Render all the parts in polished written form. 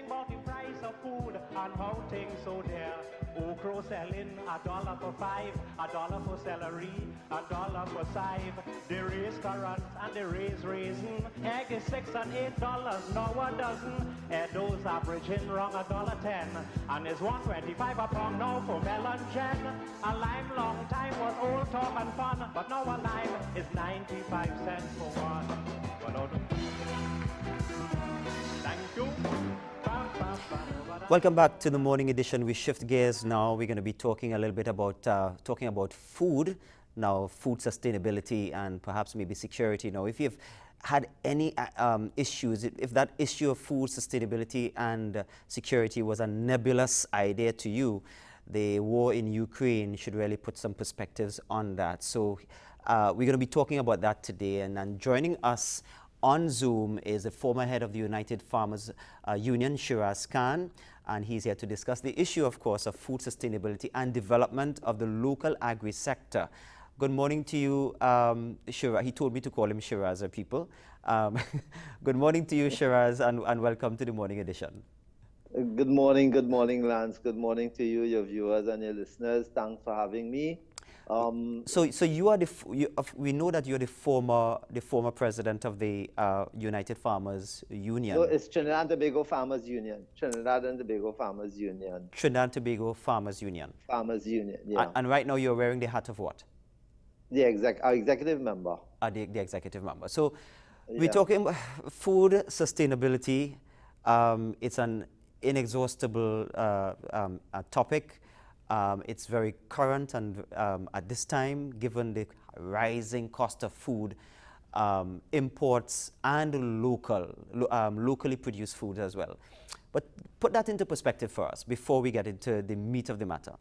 about the price of food and how things so dear. Okra selling $1 for 5, $1 for celery, $1 for chive. They raise currant and they raise raisin. Egg is $6 and $8, now a dozen. Those averaging wrong $1.10, and it's $1.25 a pound now for melon gen. A lime long time was old talk and fun, but now a lime is 95 cents for one. Thank you. Welcome back to the morning edition. We shift gears now. We're going to be talking a little bit about food now, food sustainability and perhaps maybe security. Now, if you've had any issues, if that issue of food sustainability and security was a nebulous idea to you, the war in Ukraine should really put some perspectives on that. So we're going to be talking about that today. And then joining us on Zoom is the former head of the United Farmers Union, Shiraz Khan, and he's here to discuss the issue, of course, of food sustainability and development of the local agri-sector. Good morning to you, Shiraz. He told me to call him Shiraz, people. Good morning to you, Shiraz, and welcome to the morning edition. Good morning, Lance. Good morning to you, your viewers and your listeners. Thanks for having me. So you are we know that you're the former president of the United Farmers Union. No, it's Trinidad and Tobago Farmers Union. Trinidad and Tobago Farmers Union. Trinidad and Tobago Farmers Union. Farmers Union, yeah. And right now you're wearing the hat of what? Our executive member. The executive member. So we're talking about food sustainability. It's an inexhaustible topic. It's very current and at this time, given the rising cost of food, imports and locally produced food as well. But put that into perspective for us before we get into the meat of the matter.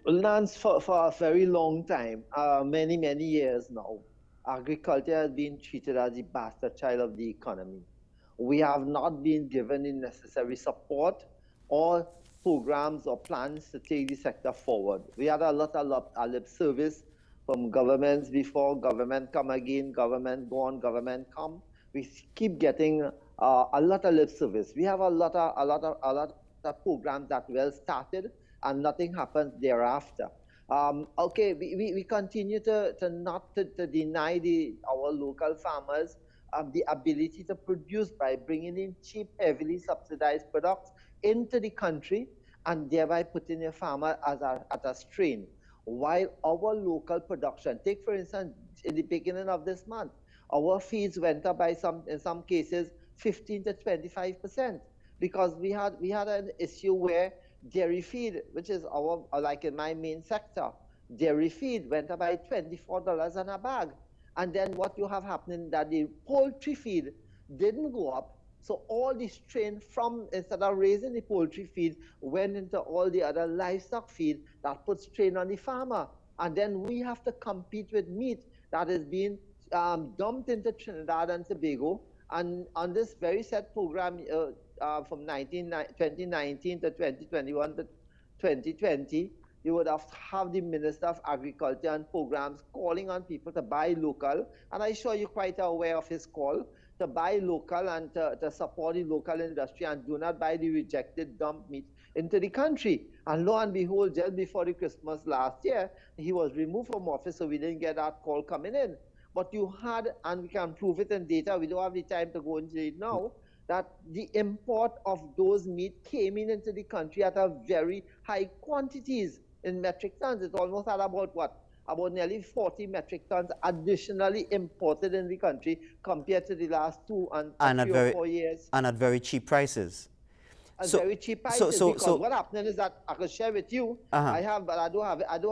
Lance, for a very long time, many years now, agriculture has been treated as the bastard child of the economy. We have not been given the necessary support or programs or plans to take the sector forward. We had a lot of lip service from governments before, government come again, government go on, government come. We keep getting a lot of lip service. We have a lot of programs that well started and nothing happens thereafter. We continue to not deny our local farmers the ability to produce by bringing in cheap, heavily subsidized products into the country and thereby putting a farmer at a strain. While our local production, take for instance, in the beginning of this month, our feeds went up by in some cases 15 to 25% because we had an issue where dairy feed, which is like in my main sector, dairy feed went up by $24 in a bag. And then what you have happening that the poultry feed didn't go up. So all the strain from, instead of raising the poultry feed, went into all the other livestock feed that puts strain on the farmer. And then we have to compete with meat that is being dumped into Trinidad and Tobago. And on this very set program from 2019 to 2021 to 2020, you would have the Minister of Agriculture and Programs calling on people to buy local. And I'm sure you're quite aware of his call to buy local and to support the local industry and do not buy the rejected dumped meat into the country. And lo and behold, just before the Christmas last year, he was removed from office, so we didn't get that call coming in. But you had, and we can prove it in data, we don't have the time to go into it now, that the import of those meat came into the country at a very high quantities in metric tons. It almost had about what? About nearly 40 metric tons additionally imported in the country compared to the last 3 or 4 years. And at very cheap prices. Very cheap prices. Because what happened is that I could share with you. I have, but I don't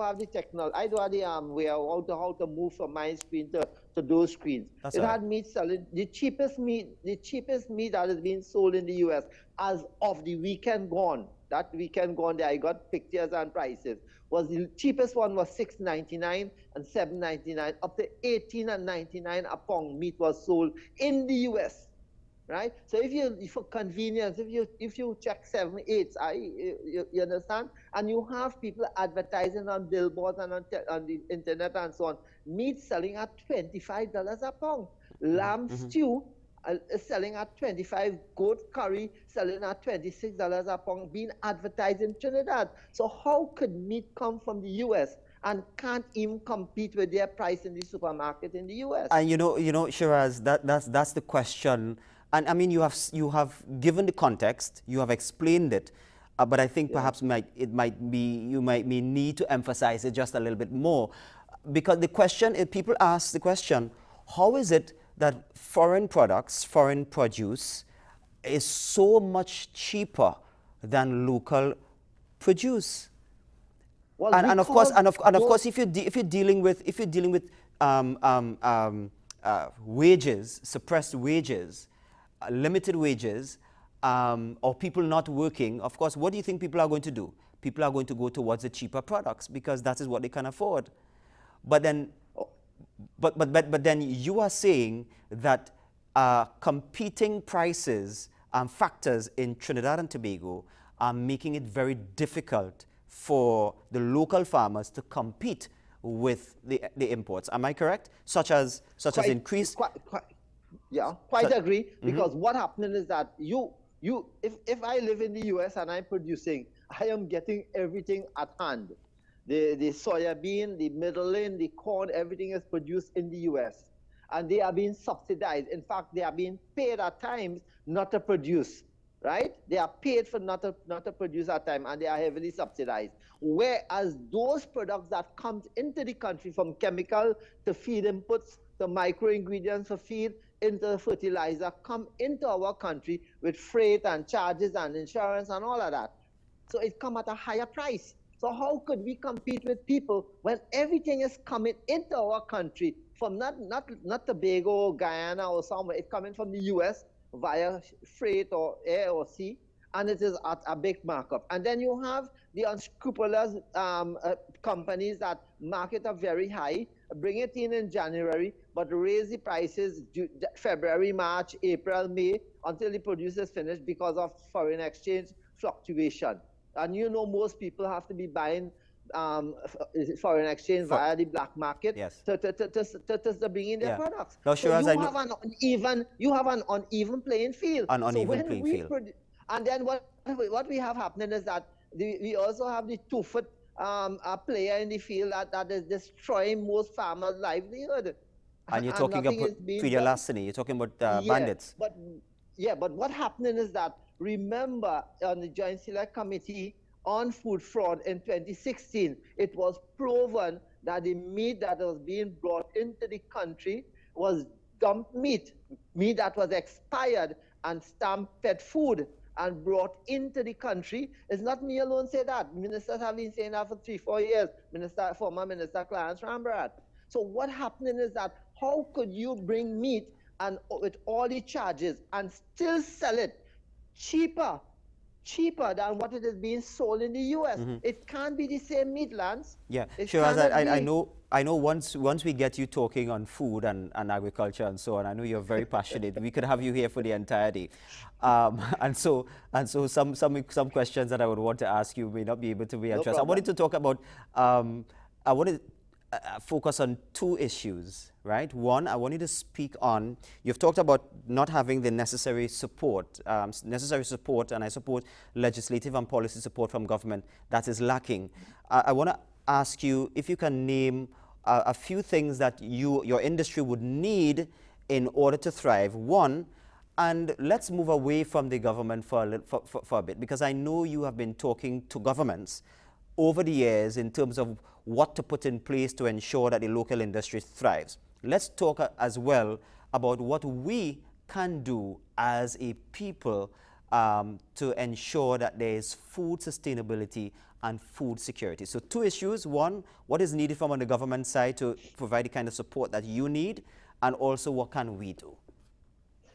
have the technology. I don't have the way how to move from my screen to those screens. That's it had meat selling the cheapest meat that is being sold in the U.S. as of the weekend gone. That weekend gone there, I got pictures and prices. Was the cheapest one was $6.99 and $7.99, up to $18.99 a pound meat was sold in the U.S. Right? So for convenience, if you check 7, 8, you understand, and you have people advertising on billboards and on the internet and so on, meat selling at $25 a pound. Lamb stew is selling at 25, goat curry selling at $26 a pound, being advertised in Trinidad. So how could meat come from the US and can't even compete with their price in the supermarket in the US? And Shiraz, that's the question. And I mean, you have given the context, you have explained it, but I think perhaps you might need to emphasize it just a little bit more, because the question, people ask the question, how is it that foreign products, foreign produce, is so much cheaper than local produce? Well, And of course, if you're dealing with wages, suppressed wages, limited wages, or people not working, of course, what do you think people are going to do? People are going to go towards the cheaper products because that is what they can afford. But then, but then you are saying that competing prices and factors in Trinidad and Tobago are making it very difficult for the local farmers to compete with the imports. Am I correct? Such as increased. Quite agree. Because what happening is that if I live in the US and I'm producing, I am getting everything at hand. The soybean, the middling, the corn, everything is produced in the US. And they are being subsidized. In fact, they are being paid at times not to produce, right? They are paid for not to produce at time, and they are heavily subsidized. Whereas those products that comes into the country, from chemical to feed inputs to micro ingredients for feed into fertilizer, come into our country with freight and charges and insurance and all of that. So it come at a higher price. So how could we compete with people when everything is coming into our country from not Tobago, Guyana or somewhere? It's coming from the US via freight or air or sea, and it is at a big markup. And then you have the unscrupulous companies that market up very high, bring it in January, but raise the prices February, March, April, May, until the produce is finished because of foreign exchange fluctuation. And most people have to be buying foreign exchange via the black market to bring in their products. Now, so you have an uneven playing field. An uneven playing field. And then what we have happening is that we also have the two-foot player in the field that is destroying most farmers' livelihood. And you're talking about Peter Lassany, you're talking about bandits. But what happening is that, remember, on the Joint Select Committee on Food Fraud in 2016, it was proven that the meat that was being brought into the country was dumped meat that was expired and stamped pet food and brought into the country. It's not me alone say that. Ministers have been saying that for 3-4 years. Former Minister Clarence Rambrat. So what happening is that, how could you bring meat and with all the charges and still sell it cheaper than what it is being sold in the US? It can't be the same meat, Lance. Yeah, Shiraz, I know once we get you talking on food and agriculture and so on, I know you're very passionate. We could have you here for the entire day. And so some questions that I would want to ask you may not be able to be addressed. I wanted to talk about, I wanted to focus on two issues, right? One, I want you to speak on, you've talked about not having the necessary support, and I support legislative and policy support from government that is lacking. I want to ask you if you can name a few things that your industry would need in order to thrive. One, and let's move away from the government for a bit, because I know you have been talking to governments over the years in terms of what to put in place to ensure that the local industry thrives. Let's talk as well about what we can do as a people to ensure that there is food sustainability and food security. So two issues. One, what is needed from on the government side to provide the kind of support that you need, and also what can we do?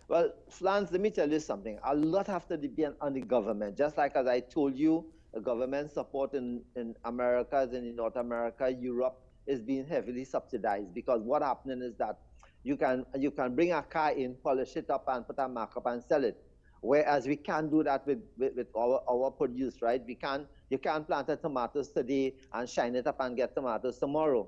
Well, Lance, let me tell you something. A lot have to depend on the government. Just like as I told you, the government support in Americas and in North America, Europe is being heavily subsidized, because what happening is that you can bring a car in, polish it up and put a markup and sell it. Whereas we can't do that with our produce, right? You can't plant a tomatoes today and shine it up and get tomatoes tomorrow.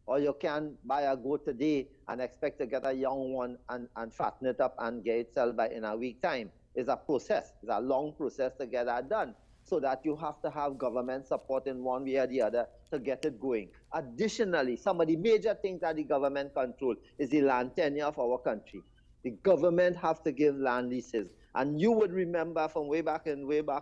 or you can't buy a goat today and expect to get a young one and fatten it up and get it sold by in a week time. It's a process. It's a long process to get that done. So that you have to have government support in one way or the other to get it going. Additionally, some of the major things that the government control is the land tenure of our country. The government have to give land leases. And you would remember from way back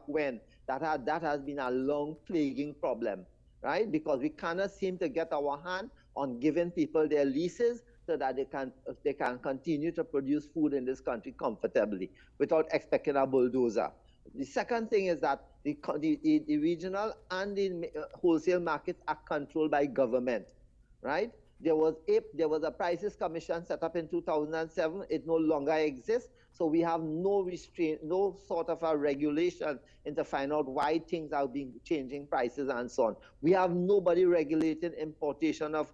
when that has been a long plaguing problem, right? Because we cannot seem to get our hand on giving people their leases so that they can continue to produce food in this country comfortably without expecting a bulldozer. The second thing is that the regional and the wholesale markets are controlled by government, right? There was a prices commission set up in 2007. It no longer exists. So we have no restraint, no sort of a regulation to find out why things are being changing prices and so on. We have nobody regulating importation of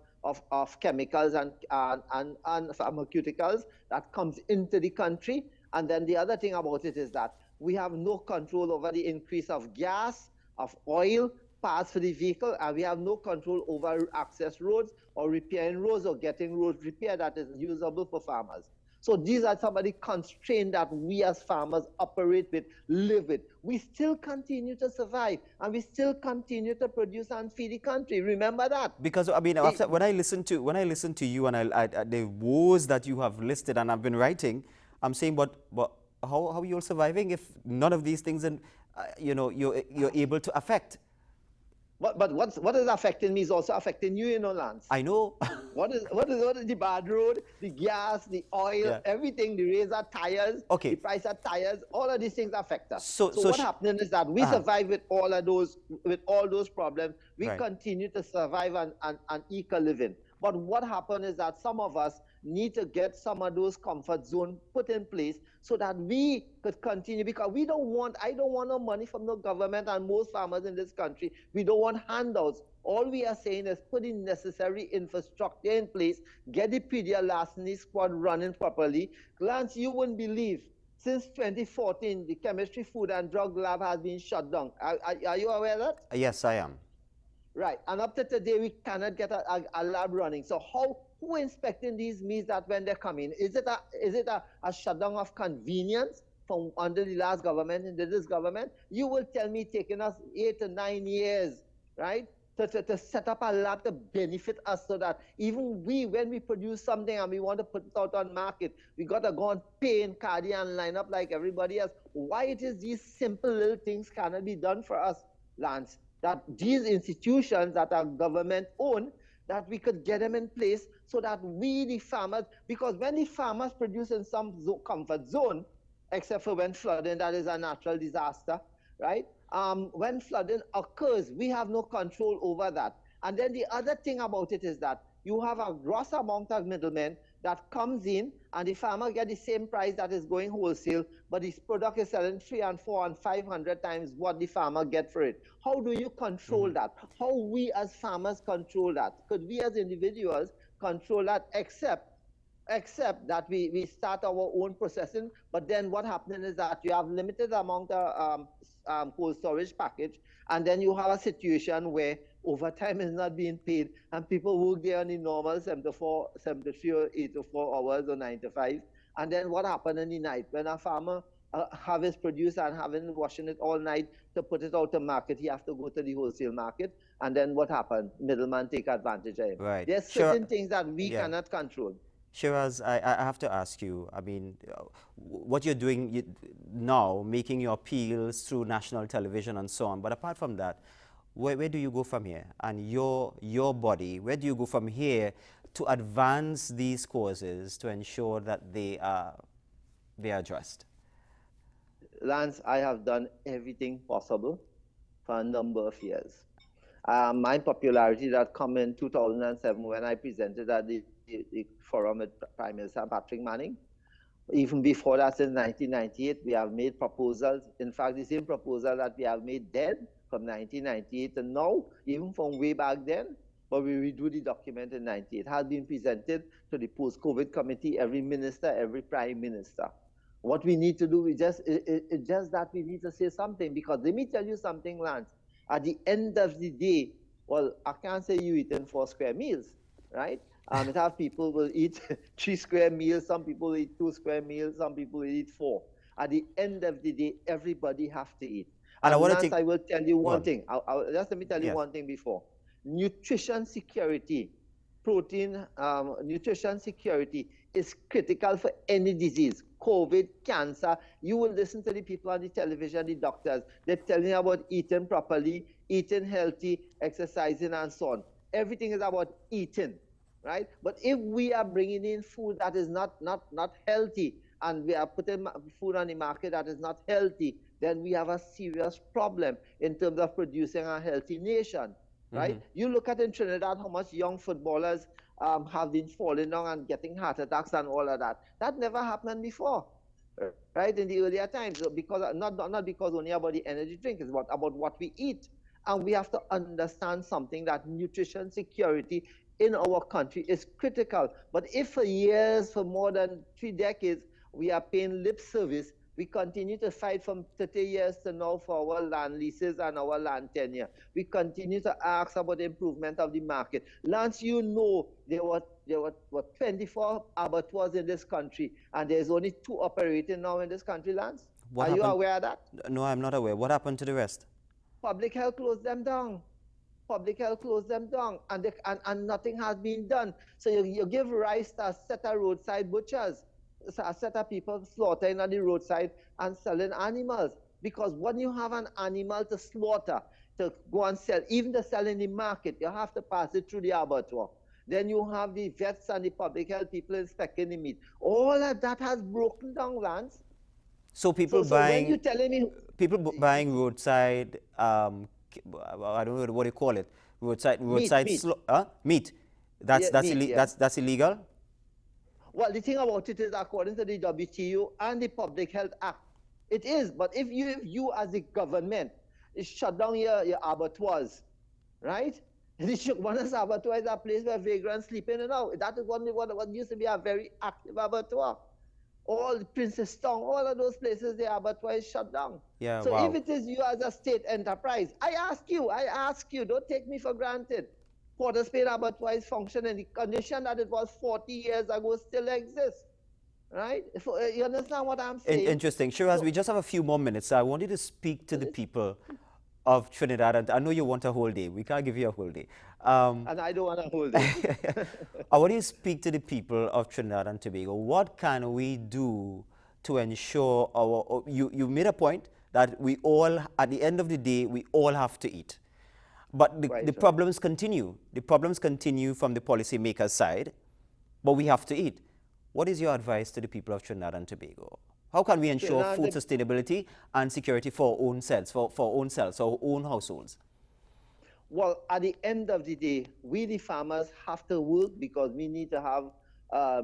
chemicals and pharmaceuticals that comes into the country. And then the other thing about it is that we have no control over the increase of gas, of oil, parts for the vehicle, and we have no control over access roads or repairing roads or getting roads repaired that is usable for farmers. So these are some of the constraints that we as farmers operate with, live with. We still continue to survive, and we still continue to produce and feed the country. Remember that. Because I mean, when I listen to you and the woes that you have listed and I've been writing, I'm saying, but how are you all surviving if none of these things and you're able to affect? But what is affecting me is also affecting you, Lance. I know. What is the bad road, the gas, the oil, everything, the razor tires, the price of tires, all of these things affect us. So what's happening is that we survive with all those problems. We continue to survive and eke a living. But what happened is that some of us need to get some of those comfort zones put in place so that we could continue, because I don't want no money from the government and most farmers in this country. We don't want handouts. All we are saying is put in necessary infrastructure in place, get the larceny squad running properly. Lance, you wouldn't believe, since 2014, the Chemistry, Food and Drug Lab has been shut down. Are you aware of that? Yes, I am. Right, and up to today, we cannot get a lab running. So who inspecting these meats that when they come in? Is it a shutdown of convenience from under the last government into this government? You will tell me taking us 8 to 9 years, right, to set up a lab to benefit us so that even when we produce something and we want to put it out on market, we got to go and pay in cardio and line up like everybody else. Why it is these simple little things cannot be done for us, Lance? That these institutions that are government-owned, that we could get them in place so that we, the farmers, because when the farmers produce in some comfort zone, except for when flooding, that is a natural disaster, right? When flooding occurs, we have no control over that. And then the other thing about it is that you have a gross amount of middlemen that comes in, and the farmer get the same price that is going wholesale, but his product is selling 3 and 4 and 500 times what the farmer get for it. How do you control that? How we as farmers control that? Could we as individuals control that, except that we start our own processing, but then what happening is that you have limited amount of cold storage package, and then you have a situation where overtime is not being paid, and people work there on the normal 73 or 84 hours or 9 to 5. And then what happened in the night when a farmer have his produce and having washing it all night to put it out to market, he have to go to the wholesale market, and then what happened? Middleman take advantage of him. Right. There's certain things that we cannot control. Shiraz, I have to ask you, I mean, what you're doing now, making your appeals through national television and so on, but apart from that, where do you go from here? And your body, where do you go from here to advance these causes to ensure that they are addressed? Lance, I have done everything possible for a number of years. My popularity that come in 2007 when I presented at the forum with Prime Minister Patrick Manning. Even before that, since 1998, we have made proposals. In fact, the same proposal that we have made then from 1998 to now, even from way back then, but we redo the document in 98, has been presented to the post-COVID committee, every minister, every prime minister. What we need to do is just that we need to say something, because let me tell you something, Lance. At the end of the day, well, I can't say you eating 4 square meals, right? It have people will eat 3 square meals, some people eat 2 square meals, some people eat 4. At the end of the day, everybody have to eat. And I And want to Lance, take I will tell you one one. thing. Just let me tell you Yes. one thing before. Nutrition security, nutrition security is critical for any disease. COVID, cancer. You will listen to the people on the television, the doctors. They're telling you about eating properly, eating healthy, exercising, and so on. Everything is about eating, right? But if we are bringing in food that is not healthy, and we are putting food on the market that is not healthy, then we have a serious problem in terms of producing a healthy nation, right? You look at in Trinidad how much young footballers have been falling down and getting heart attacks and all of that. That never happened before, right? In the earlier times, because not because only about the energy drink, it's about what we eat. And we have to understand something, that nutrition security in our country is critical. But if for years, for more than 3 decades, we are paying lip service, we continue to fight from 30 years to now for our land leases and our land tenure. We continue to ask about the improvement of the market. Lance, you know there were 24 abattoirs in this country, and there's only 2 operating now in this country, Lance. What Are you happened? aware of that? No, I'm not aware. What happened to the rest? Public health closed them down. Public health closed them down, and nothing has been done. So you give rise to a set of roadside butchers, a set of people slaughtering on the roadside and selling animals. Because when you have an animal to slaughter, to go and sell, even to sell in the market, you have to pass it through the abattoir. Then you have the vets and the public health people inspecting the meat. All of that has broken down, Lance. So people So when you're buying telling me, buying roadside, I don't know what you call it, roadside meat, meat. yeah, meat, yeah. That's illegal. Well, the thing about it is, according to the WTO and the Public Health Act, it is. But if you as the government shut down your abattoirs, right? One of the abattoirs is a place where vagrants sleep in and out. That is what used to be a very active abattoir. All Princestown, all of those places, the abattoir is shut down. Yeah, So if wow. it is you as a state enterprise, I ask you, don't take me for granted. Port of Spain abattoir is functioning. The condition that it was 40 years ago still exists, right? You understand what I'm saying? Interesting. Shiraz, So, we just have a few more minutes. So I want you to speak to the people of Trinidad. And I know you want a whole day. We can't give you a whole day. and I don't want to hold it. I want you to speak to the people of Trinidad and Tobago. What can we do to ensure you made a point that we all, at the end of the day, we all have to eat. But the problems continue. The problems continue from the policymakers' side, but we have to eat. What is your advice to the people of Trinidad and Tobago? How can we ensure food sustainability and security for our own selves, for our own selves, our own households? Well, at the end of the day, we the farmers have to work because we need to have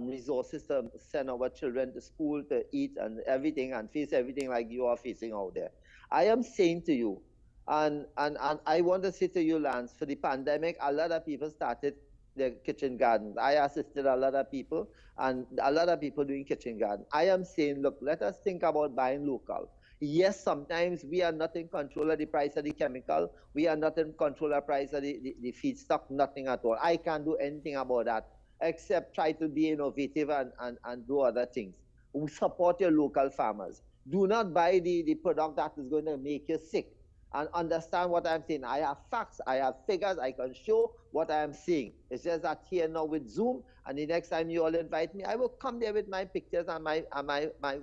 resources to send our children to school, to eat and everything, and face everything like you are facing out there. I am saying to you, and I want to say to you, Lance, for the pandemic, a lot of people started their kitchen gardens. I assisted a lot of people, and a lot of people doing kitchen garden. I am saying, look, let us think about buying local. Yes, sometimes we are not in control of the price of the chemical. We are not in control of the price of the feedstock, nothing at all. I can't do anything about that except try to be innovative and do other things. We support your local farmers. Do not buy the product that is going to make you sick. And understand what I'm saying. I have facts, I have figures, I can show what I am saying. It's just that here now with Zoom, and the next time you all invite me, I will come there with my pictures and my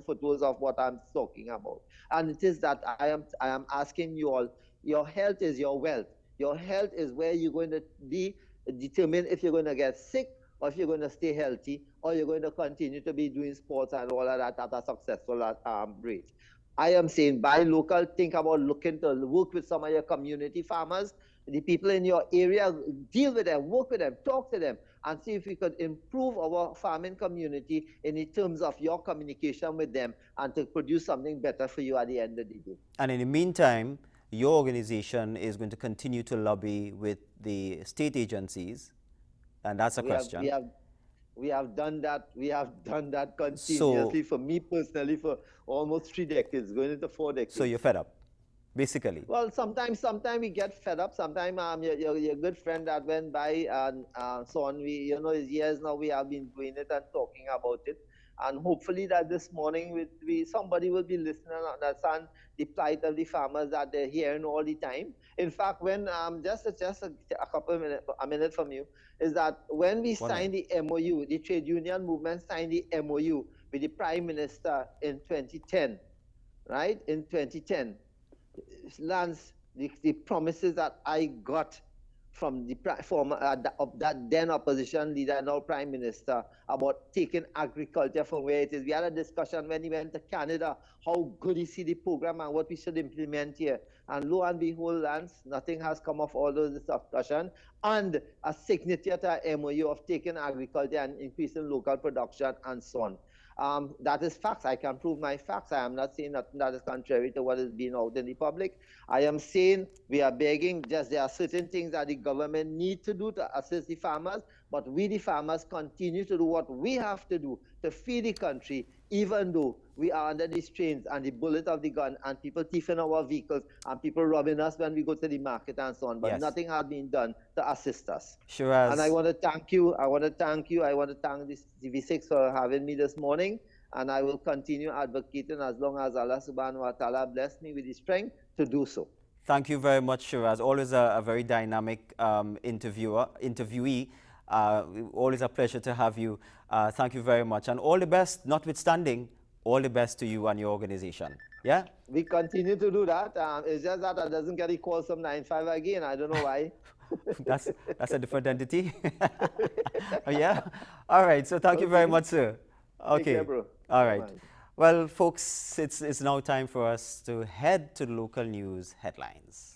photos of what I'm talking about. And it is that I am asking you all, your health is your wealth. Your health is where you're going to be determined if you're going to get sick, or if you're going to stay healthy, or you're going to continue to be doing sports and all of that at a successful rate. I am saying buy local, think about looking to work with some of your community farmers, the people in your area, deal with them, work with them, talk to them, and see if we could improve our farming community in terms of your communication with them and to produce something better for you at the end of the day. And in the meantime, your organization is going to continue to lobby with the state agencies, and that's a question. We have done that continuously, for me personally, for almost 3 decades, going into 4 decades. So you're fed up? basically. Well, sometimes we get fed up. Sometimes your good friend that went by and so on. We, you know, years now we have been doing it and talking about it, and hopefully that this morning we somebody will be listening and understand the plight of the farmers that they're hearing all the time. In fact, when just a couple of minutes, a minute from you, is that when we 1 minute. signed the MOU, the trade union movement signed the MOU with the Prime Minister in 2010, right? In 2010, Lance, the promises that I got from the former of that then opposition leader, now Prime Minister, about taking agriculture from where it is. We had a discussion when he went to Canada, how good he see the program and what we should implement here. And lo and behold, Lance, nothing has come of all those discussion, and a signature to a MOU of taking agriculture and increasing local production and so on. That is facts. I can prove my facts. I am not saying that that is contrary to what is being out in the public. I am saying we are begging, just there are certain things that the government need to do to assist the farmers, but we the farmers continue to do what we have to do to feed the country, even though we are under the strains and the bullet of the gun and people thieving our vehicles and people robbing us when we go to the market and so on. But Yes. nothing has been done to assist us. Shiraz. And I want to thank you. I want to thank this TV6 for having me this morning. And I will continue advocating as long as Allah subhanahu wa ta'ala bless me with the strength to do so. Thank you very much, Shiraz. Always a very dynamic interviewee. Always a pleasure to have you. Thank you very much. And all the best, notwithstanding, all the best to you and your organization. Yeah? We continue to do that. It's just that I doesn't get a call from 95 again. I don't know why. That's a different entity. Yeah? All right. So thank you very much, sir. Okay. Take care, bro. All right. Bye. Well, folks, it's now time for us to head to the local news headlines.